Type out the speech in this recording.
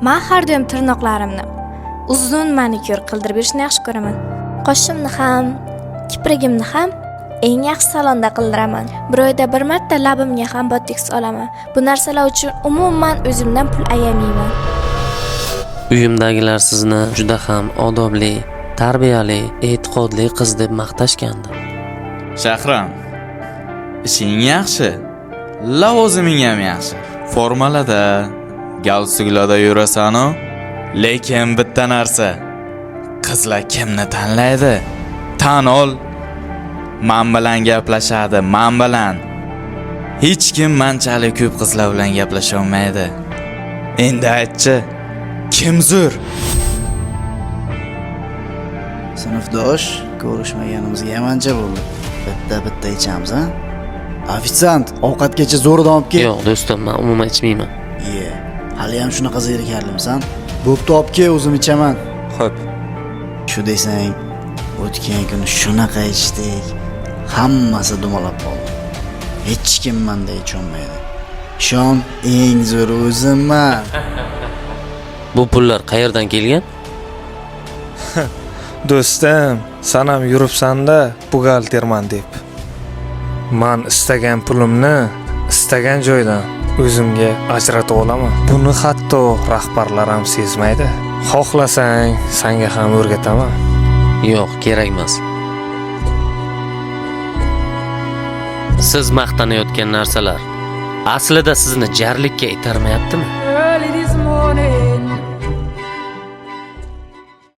Men har doim tirnoqlarimni uzun manikyur qildirib berishni yaxshi ko'raman. Qoshimni ham, kiprigimni ham eng yaxshi salonda qildiraman. Bir oyda bir marta labimga ham botoks olaman. Bu narsalar uchun umuman o'zimdan pul ayamayman. Uyimdagilar sizni juda ham odobli, tarbiyali, e'tiqodli qiz deb maqtashgandi. Shahram, ishing yaxshi, lavoziming ham yaxshi. Formalada, galstuklarda yurasan-ku, lekin bitta narsa, qizlar kimni tanlaydi? Tan ol. Men bilan gaplashadi, men bilan. Hech kim menchalik ko'p qizlar bilan gaplasha olmaydi. Endi aytchi, kim zo'r? Sinfdosh, ko'rishmaganimizga ham ancha bo'ldi. Bitta ichamiz, ha? Ofitsiant, ovqatgacha zo'ridan olib kel. Yo'q, do'stim, men umuman ichmayman. Hali ham shunaqa zerikarlimsan? Bo'pti, olib kel, o'zim ichaman. Xo'p. Shu desang, o'tgan kuni shunaqa ichdik. Hammasi dumalab qoldi. Hech kim menda icholmaydi. Ishon, eng zo'r o'zimman. Bu pullar qayerdan kelgan? Do'stim, sen ham yuribsan-da buxgalterman deb. Men istagan pulimni istagan joydan o'zimga ajratib olaman. Buni hatto rahbarlar ham sezmaydi. Xohlasang, senga ham o'rgataman. Yo'q, kerak emas. Siz maqtanayotgan narsalar aslida sizni jarlikka itarmayaptimi? Early this morning